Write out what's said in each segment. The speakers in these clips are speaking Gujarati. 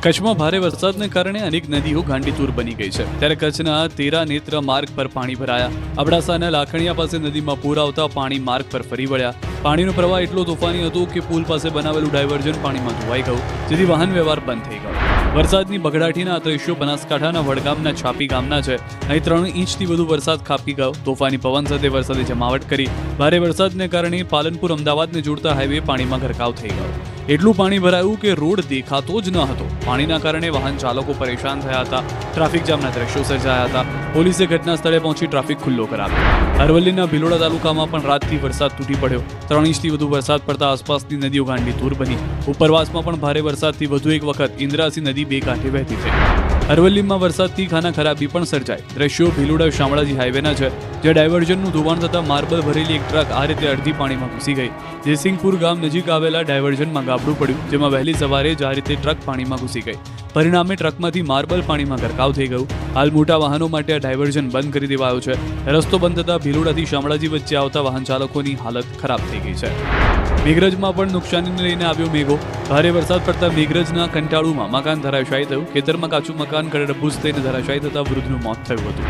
કચ્છમાં ભારે વરસાદને કારણે અનેક નદીઓ ગાંડીતુર બની ગઈ છે, ત્યારે કચ્છના તેરા નેત્ર માર્ગ પર પાણી ભરાયા. અબડાસાના લાખણીયા પાસે નદીમાં પૂર આવતા પાણી માર્ગ પર ફરી વળ્યા. પાણીનો પ્રવાહ એટલો તોફાની હતો કે પુલ પાસે બનાવેલું ડાયવર્ઝન પાણીમાં ધોવાઈ ગયું, જેથી વાહન વ્યવહાર બંધ થઈ ગયો. વરસાદની બગડાટીના આ દ્રશ્યો બનાસકાંઠાના વડગામના છાપી ગામના છે. અહીં 3 ઇંચથી વધુ વરસાદ ખાબકી ગયો. તોફાની પવન સાથે વરસાદે જમાવટ કરી. ભારે વરસાદને કારણે પાલનપુર અમદાવાદને જોડતા હાઈવે પાણીમાં ગરકાવ થઈ ગયો. એટલું પાણી ભરાયું કે રોડ દેખાતો જ ન હતો. પાણીના કારણે વાહન ચાલકો પરેશાન થયા હતા. ટ્રાફિક જામના દ્રશ્યો સર્જાયા હતા. પોલીસે ઘટના સ્થળે પહોંચી ટ્રાફિક ખુલ્લો કરાવ્યો. અરવલ્લીના ભિલોડા તાલુકામાં પણ રાતથી વરસાદ તૂટી પડ્યો. 3 ઇંચથી વધુ વરસાદ પડતા આસપાસની નદીઓ ગાંડીતુર બની. ઉપરવાસમાં પણ ભારે વરસાદથી વધુ એક વખત ઇન્દ્રાસી નદી બે કાંઠે વહેતી થઈ. અરવલ્લીમાં વરસાદથી ખાના ખરાબી પણ સર્જાઈ. દ્રશ્યો ભિલોડા શામળાજી હાઈવેના છે, જ્યાં ડાયવર્ઝનનું ધોવાણ થતાં માર્બલ ભરેલી એક ટ્રક આ રીતે અડધી પાણીમાં ઘૂસી ગઈ. જયસિંહપુર ગામ નજીક આવેલા ડાયવર્ઝનમાં ગાબડું પડ્યું, જેમાં વહેલી સવારે જ આ રીતે ટ્રક પાણીમાં ઘૂસી ગઈ. પરિણામે ટ્રકમાંથી માર્બલ પાણીમાં ગરકાવ થઈ ગયું. હાલ મોટા વાહનો માટે આ ડાયવર્ઝન બંધ કરી દેવાયો છે. રસ્તો બંધ થતાં ભિલોડાથી શામળાજી વચ્ચે આવતા વાહન ચાલકોની હાલત ખરાબ થઈ ગઈ છે. મેઘરજમાં પણ નુકસાનીને લઈને આવ્યો મેઘો. ભારે વરસાદ પડતા મેઘરજના કંટાળુમાં મકાન ધરાશાયી થયું. ખેતરમાં કાચું મકાન કડડભૂસ થઈને ધરાશાયી થતાં વૃદ્ધનું મોત થયું હતું.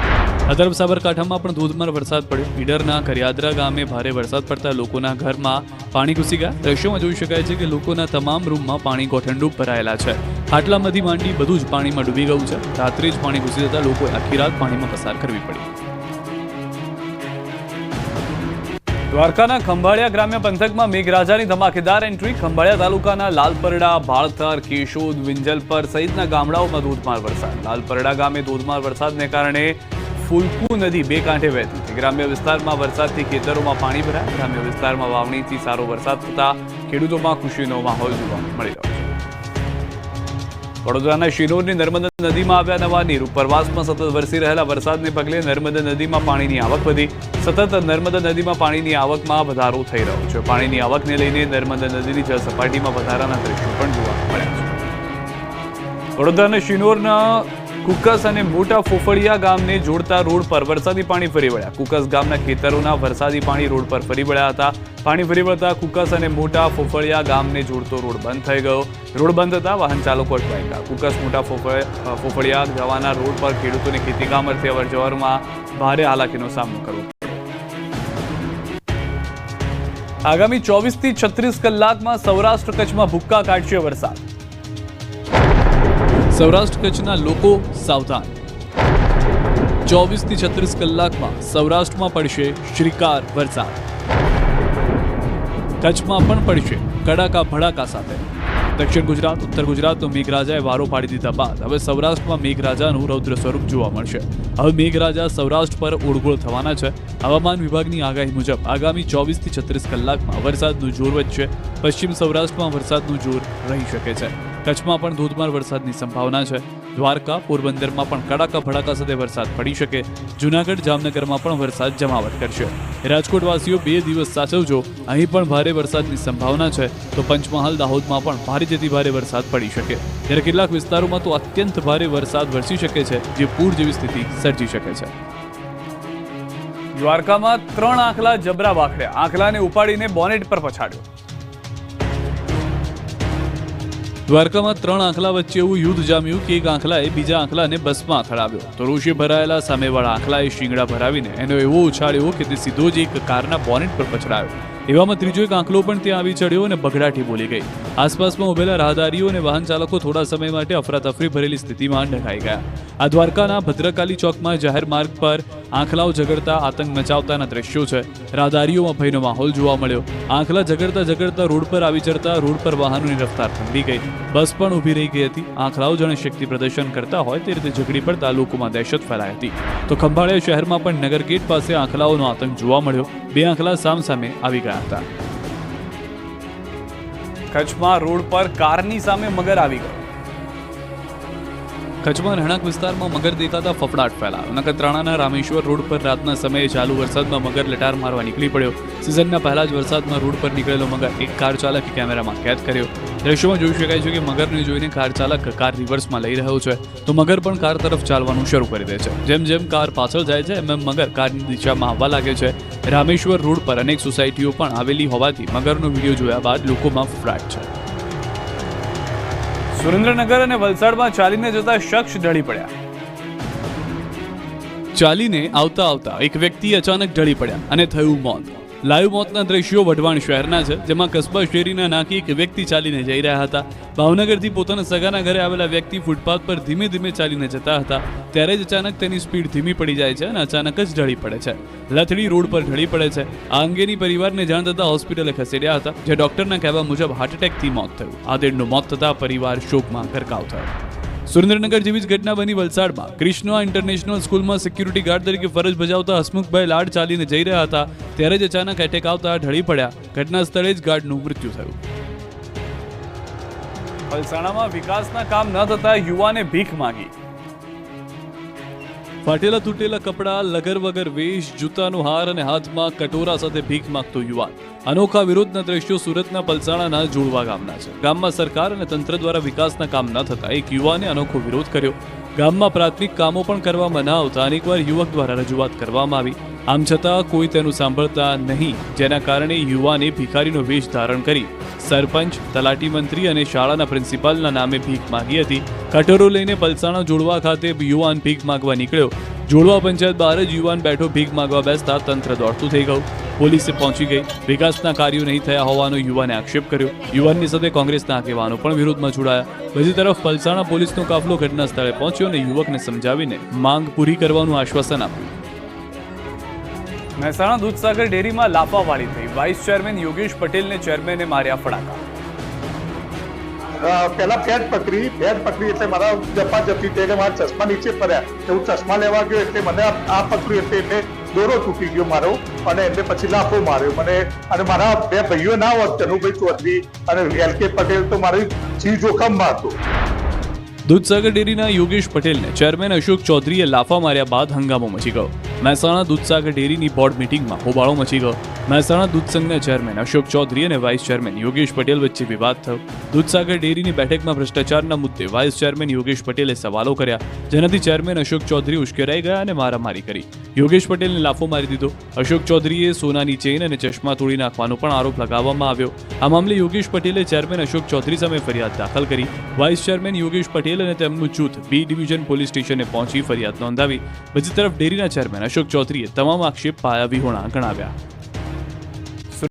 આ તરફ સાબરકાંઠામાં પણ ધોધમાર વરસાદ પડ્યો. ઈડરના કરિયાદરા ગામે ભારે વરસાદ પડતા લોકોના ઘરમાં પાણી ઘૂસી ગયા. દ્રશ્યોમાં જોઈ શકાય છે કે લોકોના તમામ રૂમમાં પાણી ગોઠણરૂપ ભરાયેલા છે. ખાટલામાંથી માંડી બધું જ પાણીમાં ડૂબી ગયું છે. રાત્રે જ પાણી ઘૂસી જતા લોકોએ આખી રાત પાણીમાં પસાર કરવી પડી. દ્વારકાના ખંભાળિયા ગ્રામ્ય પંથકમાં મેઘરાજાની ધમાકેદાર એન્ટ્રી. ખંભાળિયા તાલુકાના લાલપરડા, ભાળતર, કેશોદ, વિંજલપર સહિતના ગામડાઓમાં ધોધમાર વરસાદ. લાલપરડા ગામે ધોધમાર વરસાદને કારણે ફુલકુ નદી બે કાંઠે વહેતી હતી. ગ્રામ્ય વિસ્તારમાં વરસાદથી ખેતરોમાં પાણી ભરાયા. ગ્રામ્ય વિસ્તારમાં વાવણીથી સારો વરસાદ થતા ખેડૂતોમાં ખુશીનો માહોલ જોવા મળી રહ્યો છે. વડોદરાના શિનોરની નર્મદા નદીમાં આવ્યા નવા નીર. ઉપરવાસમાં સતત વરસી રહેલા વરસાદને પગલે નર્મદા નદીમાં પાણીની આવક વધી. સતત નર્મદા નદીમાં પાણીની આવકમાં વધારો થઈ રહ્યો છે. પાણીની આવકને લઈને નર્મદા નદીની જળ સપાટીમાં વધારાના દ્રશ્યો પણ જોવા મળ્યા છે. વડોદરાના શિનોરના કુકસ અને મોટા ફોફળિયા ગામને જોડતા રોડ પર વરસાદી પાણી ફરી વળ્યા. કુકસ ગામના ખેતરોના વરસાદી પાણી રોડ પર ફરી વળ્યા હતા. પાણી ફરી વળતા કુકસ અને મોટા ફોફળિયા ગામને જોડતો રોડ બંધ થઈ ગયો. રોડ બંધ થતા વાહન ચાલકો અટવાઈ ગયા. કુકસ મોટા ફોફળિયા જવાના રોડ પર ખેડૂતોને ખેતીકામ અર્થે અવરજવરમાં ભારે હાલાકીનો સામનો કરવો પડ્યો. આગામી 24 થી 36 કલાકમાં સૌરાષ્ટ્ર કચ્છમાં ભૂક્કા કાઢશે વરસાદ. સૌરાષ્ટ્ર કચ્છના લોકો સાવધાન. 24 થી 36 કલાકમાં સૌરાષ્ટ્રમાં પડશે શ્રીકાર વરસાદ. કચ્છમાં પણ પડશે કડાકા ભડાકા સાથે. દક્ષિણ ગુજરાત, ઉત્તર ગુજરાતનો મેઘરાજાએ વારો પાડી દીધા બાદ હવે સૌરાષ્ટ્રમાં મેઘરાજાનું રૌદ્ર સ્વરૂપ જોવા મળશે. હવે મેઘરાજા સૌરાષ્ટ્ર પર ઓળગોળ થવાના છે. હવામાન વિભાગની આગાહી મુજબ આગામી 24 થી 36 કલાકમાં વરસાદનું જોર વધશે. પશ્ચિમ સૌરાષ્ટ્રમાં વરસાદનું જોર રહી શકે છે. કચ્છમાં પણ ધોધમાર વરસાદની સંભાવના છે. દ્વારકા, પોરબંદરમાં પણ કડાકા ભડાકા સાથે વરસાદ પડી શકે. જૂનાગઢ, જામનગરમાં પણ વરસાદ જમાવટ કરશે. રાજકોટવાસીઓ 2 દિવસ સાચવજો. અહીં પણ ભારે વરસાદની સંભાવના છે. તો પંચમહાલ, દાહોદમાં પણ ભારેથી ભારે વરસાદ પડી શકે. ત્યારે કેટલાક વિસ્તારોમાં તો અત્યંત ભારે વરસાદ વરસી શકે છે, જે પૂર જેવી સ્થિતિ સર્જી શકે છે. દ્વારકામાં 3 આંખલા જબરા વાખડ્યા. આંખલાને ઉપાડીને બોનેટ પર પછાડ્યો. દ્વારકામાં 3 આંખલા વચ્ચે એવું યુદ્ધ જામ્યું કે એક આંખલાએ બીજા આંખલાને બસમાં અથડાવ્યો. તો રોષે ભરાયેલા સામેવાળા આંખલાએ શીંગડા ભરાવીને એનો એવો ઉછાળ્યો કે તે સીધો જ એક કારના બોનેટ પર પછડાયો. એવામાં ત્રીજો એક આંખલો પણ ત્યાં આવી ચડ્યો અને બગડાટી બોલી ગઈ. આસપાસમાં ઉભેલા રાહદારીઓ અને વાહન ચાલકો થોડા સમય માટે અફરાતફરી ભરેલી સ્થિતિમાં ઢંકાઈ ગયા. આ દ્વારકાના ભદ્રકાલી ચોકમાં જાહેર માર્ગ પર આંખલાઓ ઝઘડતા આતંક મચાવતાના દ્રશ્યો છે. રાહદારીઓમાં ભયનો માહોલ જોવા મળ્યો. આંખલા ઝઘડતા રોડ પર આવી ચડતા રોડ પર વાહનોની રફતાર થંભી ગઈ. બસ પણ ઊભી રહી ગઈ હતી. આંખલાઓ જાણે શક્તિ પ્રદર્શન કરતા હોય તે રીતે ઝઘડી પડતા લોકોમાં દહેશત ફેલાઈ હતી. તો ખંભાળિયા શહેરમાં પણ નગરગેટ પાસે આંખલાઓનો આતંક જોવા મળ્યો. 2 આંખલા સામસામે આવી ગયા હતા. કચ્છમાં રોડ પર કારની સામે મગર આવી ગયો. કચ્છમાં રહેણાંક વિસ્તારમાં મગર દેખાતા ફફડાટ ફેલાયો. નખત્રાણાના રામેશ્વર રોડ પર રાતના સમયે ચાલુ વરસાદમાં મગર લટાર મારવા નીકળી પડ્યો. સિઝનના પહેલા જ વરસાદમાં રોડ પર નીકળેલો મગર એક કાર ચાલકે કેમેરામાં કેદ કર્યો. દ્રશ્યોમાં જોઈ શકાય છે કે મગરને જોઈને કાર ચાલક કાર રિવર્સમાં લઈ રહ્યો છે, તો મગર પણ કાર તરફ ચાલવાનું શરૂ કરી દે છે. જેમ જેમ કાર પાછળ જાય છે એમ મગર કારની દિશામાં આવવા લાગે છે. રામેશ્વર રોડ પર અનેક સોસાયટીઓ પણ આવેલી હોવાથી મગરનો વિડીયો જોયા બાદ લોકોમાં ફફડાટ છે. સુરેન્દ્રનગર અને વલસાડમાં ચાલીને જતા શખ્સ ઢળી પડ્યા. ચાલીને આવતા આવતા એક વ્યક્તિ અચાનક ઢળી પડ્યા અને થયું મોત. લાઈવ મોતના દ્રશ્યો વઢવાણ શહેરના છે, જેમાં કસ્બા શેરીના નાકી એક વ્યક્તિ ચાલીને જઈ રહ્યા હતા. ભાવનગરથી પોતાના સગાના ઘરે આવેલા વ્યક્તિ ફૂટપાથ પર ધીમે ધીમે ચાલીને જતા હતા, ત્યારે જ અચાનક તેની સ્પીડ ધીમી પડી જાય છે અને અચાનક જ ઢળી પડે છે. લથડી રોડ પર ઢળી પડે છે. આ અંગેની પરિવારને જાણ થતા હોસ્પિટલે ખસેડ્યા હતા, જે ડોક્ટરના કહેવા મુજબ હાર્ટ એટેકથી મોત થયું. આદેડનું મોત થતા પરિવાર શોકમાં ગરકાવ થયો. સુરેન્દ્રનગર જેવી જ ઘટના બની વલસાડમાં. કૃષ્ણા ઇન્ટરનેશનલ સ્કૂલમાં સિક્યુરિટી ગાર્ડ તરીકે ફરજ બજાવતા હસમુખભાઈ લાડ ચાલીને જઈ રહ્યા હતા, ત્યારે જ અચાનક એટેક આવતા ઢળી પડ્યા. ઘટના સ્થળે જ ગાર્ડનું મૃત્યુ થયું. વલસાડમાં વિકાસના કામ ન થતા યુવાને ભીખ માંગી. ફાટેલા તૂટેલા કપડાં, લગર વગર વેશ, જૂતાનો હાર અને હાથમાં કટોરા સાથે ભીખ માંગતો યુવાન. અનોખા વિરોધના દ્રશ્યો સુરતના પલસાણાના જોડવા ગામના છે. ગામમાં સરકાર અને તંત્ર દ્વારા વિકાસના કામ ન થતા એક યુવાને અનોખો વિરોધ કર્યો. ગામમાં પ્રાથમિક કામો પણ કરવામાં ન આવતા અનેકવાર યુવક દ્વારા રજૂઆત કરવામાં આવી. આમ છતાં કોઈ તેનું સાંભળતા નહીં, જેના કારણે યુવાને ભિખારીનો વેશ ધારણ કરી સરપંચ, તલાટી મંત્રી અને શાળાના પ્રિન્સિપાલના નામે ભીખ માંગી હતી. કટોરો લઈને પલસાણા જોડવા ખાતે યુવાન ભીખ માંગવા નીકળ્યો. જોડવા પંચાયત બહાર જ યુવાન બેઠો ભીખ માંગવા બેસતા તંત્ર દોડતું થઈ ગયું. પોલીસે પહોંચી ગઈ. વિકાસના કાર્યો નહીં થયા હોવાનો યુવાને આક્ષેપ કર્યો. યુવાનની સાથે કોંગ્રેસના આગેવાનો પણ વિરોધમાં જોડાયા. બીજી તરફ પલસાણા પોલીસનો કાફલો ઘટના સ્થળે પહોંચ્યો અને યુવકને સમજાવીને માંગ પૂરી કરવાનું આશ્વાસન આપ્યું. મહેસાણા દૂધસાગર ડેરીમાં લાફાવાળી થઈ. વાઇસ ચેરમેન યોગેશ પટેલને ચેરમેને માર્યા ફડાકા. પહેલા ફેટ પકડી એટલે મારા જપાજપી એટલે મારા ચશ્મા નીચે પડ્યા. હું ચશ્મા લેવા ગયો એટલે મને આ પકડ્યું એટલે દોરો તૂટી ગયો મારો, અને એમને પછી લાફો માર્યો મને. અને મારા બે ભાઈઓ ના હોત, ચનુભાઈ ચૌધરી અને LK પટેલ, તો મારી જીવ જોખમમાં હતો. દૂધસાગર ડેરીના યોગેશ પટેલને ચેરમેન અશોક ચૌધરીએ લાફા માર્યા બાદ હંગામો મચી ગયો. મહેસાણા દૂધસાગર ડેરીની બોર્ડ મીટિંગમાં હોબાળો મચી ગયો. મહેસાણા દૂધ સંઘના ચેરમેન અશોક ચૌધરી અને વાઇસ ચેરમેન યોગેશ પટેલ વચ્ચે વિવાદ થયો. દૂધસાગર ડેરીની બેઠકમાં ભ્રષ્ટાચારના મુદ્દે વાઇસ ચેરમેન યોગેશ પટેલે સવાલો કર્યા, જેનાથી ચેરમેન અશોક ચૌધરી ઉશ્કેરાઈ ગયા અને મારામારી કરી. યોગેશ પટેલને લાફો મારી દીધો. અશોક ચૌધરીએ સોનાની ચેઇન અને ચશ્મા તોડી નાખવાનો પણ આરોપ લગાવવામાં આવ્યો. આ મામલે યોગેશ પટેલે ચેરમેન અશોક ચૌધરી સામે ફરિયાદ દાખલ કરી. વાઇસ ચેરમેન યોગેશ પટેલ અને તેમનું જૂથ બી ડિવિઝન પોલીસ સ્ટેશને પહોંચી ફરિયાદ નોંધાવી. બીજી તરફ ડેરીના ચેરમેન અશોક ચૌધરીએ તમામ આક્ષેપ પાયાવિહોણા ગણાવ્યા.